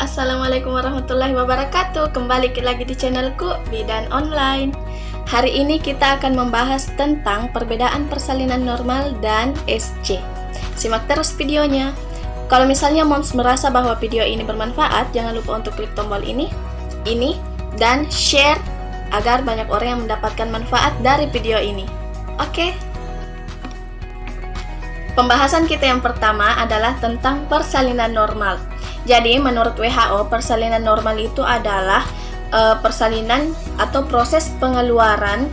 Assalamualaikum warahmatullahi wabarakatuh. Kembali lagi di channelku Bidan Online. Hari ini kita akan membahas tentang perbedaan persalinan normal dan SC. Simak terus videonya. Kalau misalnya moms merasa bahwa video ini bermanfaat, jangan lupa untuk klik tombol ini, dan share agar banyak orang yang mendapatkan manfaat dari video ini. Oke. Pembahasan kita yang pertama adalah tentang persalinan normal. Jadi, menurut WHO, persalinan normal itu adalah persalinan atau proses pengeluaran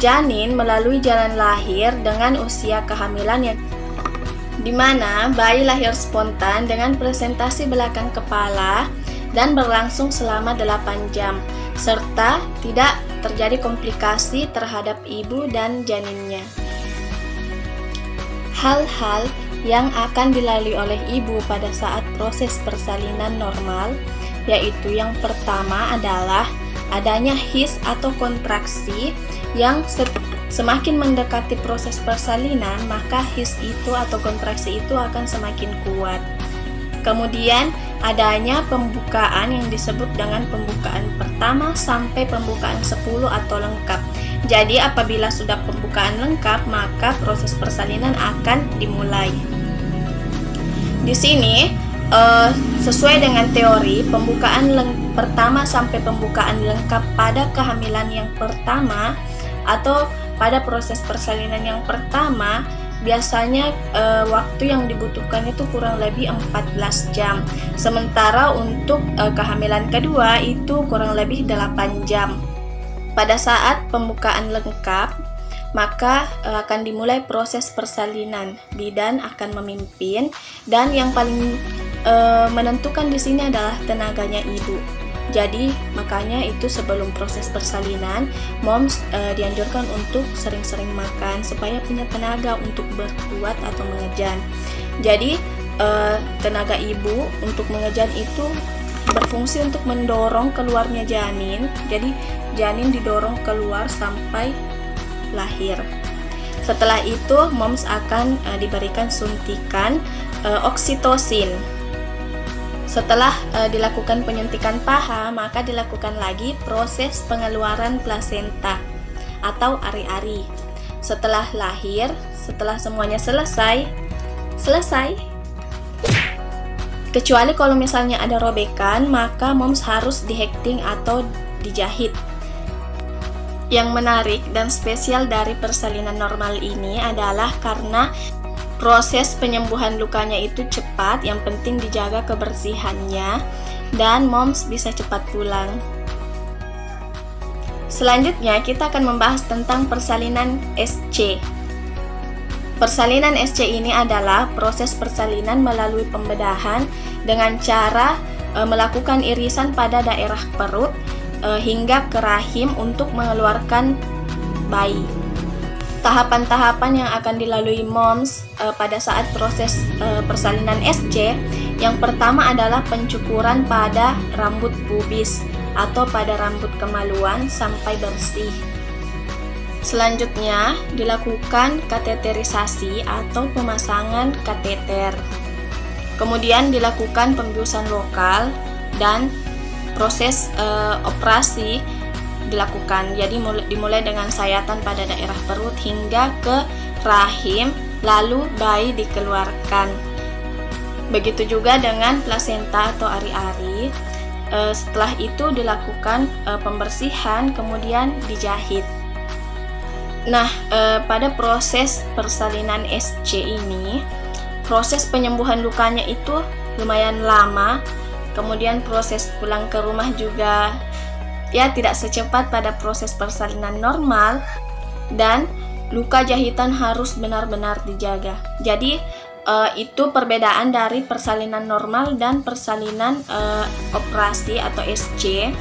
janin melalui jalan lahir dengan usia kehamilan yang dimana bayi lahir spontan dengan presentasi belakang kepala dan berlangsung selama 8 jam, serta tidak terjadi komplikasi terhadap ibu dan janinnya. Hal-hal yang akan dilalui oleh ibu pada saat proses persalinan normal, yaitu yang pertama adalah adanya his atau kontraksi yang semakin mendekati proses persalinan, maka his itu atau kontraksi itu akan semakin kuat. Kemudian adanya pembukaan yang disebut dengan pembukaan pertama sampai pembukaan 10 atau lengkap. Jadi apabila sudah pembukaan lengkap, maka proses persalinan akan dimulai. Di sini sesuai dengan teori, pembukaan pertama sampai pembukaan lengkap pada kehamilan yang pertama atau pada proses persalinan yang pertama, biasanya waktu yang dibutuhkan itu kurang lebih 14 jam. Sementara untuk kehamilan kedua itu kurang lebih 8 jam. Pada saat pembukaan lengkap, maka akan dimulai proses persalinan. Bidan akan memimpin, dan yang paling menentukan di sini adalah tenaganya ibu. Jadi makanya itu sebelum proses persalinan, moms dianjurkan untuk sering-sering makan supaya punya tenaga untuk berbuat atau mengejan. Jadi tenaga ibu untuk mengejan itu berfungsi untuk mendorong keluarnya janin. Jadi janin didorong keluar sampai lahir. Setelah itu moms akan diberikan suntikan oksitosin. Setelah dilakukan penyuntikan paha, maka dilakukan lagi proses pengeluaran plasenta atau ari-ari. Setelah lahir, setelah semuanya selesai. Kecuali kalau misalnya ada robekan, maka moms harus dihekting atau dijahit. Yang menarik dan spesial dari persalinan normal ini adalah karena proses penyembuhan lukanya itu cepat, yang penting dijaga kebersihannya, dan moms bisa cepat pulang. Selanjutnya kita akan membahas tentang persalinan SC. Persalinan SC ini adalah proses persalinan melalui pembedahan dengan cara melakukan irisan pada daerah perut hingga ke rahim untuk mengeluarkan bayi. Tahapan-tahapan yang akan dilalui moms pada saat proses persalinan SC, yang pertama adalah pencukuran pada rambut pubis atau pada rambut kemaluan sampai bersih. Selanjutnya dilakukan kateterisasi atau pemasangan kateter. Kemudian dilakukan pembiusan lokal dan proses operasi dilakukan. Jadi dimulai dengan sayatan pada daerah perut hingga ke rahim, lalu bayi dikeluarkan. Begitu juga dengan plasenta atau ari-ari. Setelah itu dilakukan pembersihan, kemudian dijahit. Nah, pada proses persalinan SC ini, proses penyembuhan lukanya itu lumayan lama. Kemudian proses pulang ke rumah juga ya tidak secepat pada proses persalinan normal, dan luka jahitan harus benar-benar dijaga. Jadi itu perbedaan dari persalinan normal dan persalinan operasi atau SC.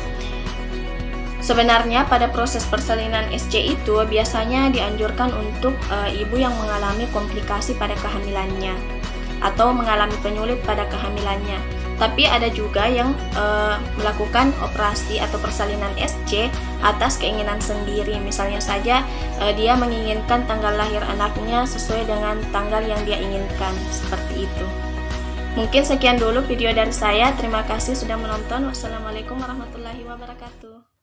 Sebenarnya pada proses persalinan SC itu biasanya dianjurkan untuk ibu yang mengalami komplikasi pada kehamilannya atau mengalami penyulit pada kehamilannya. Tapi ada juga yang melakukan operasi atau persalinan SC atas keinginan sendiri. Misalnya saja dia menginginkan tanggal lahir anaknya sesuai dengan tanggal yang dia inginkan, seperti itu. Mungkin sekian dulu video dari saya. Terima kasih sudah menonton. Wassalamualaikum warahmatullahi wabarakatuh.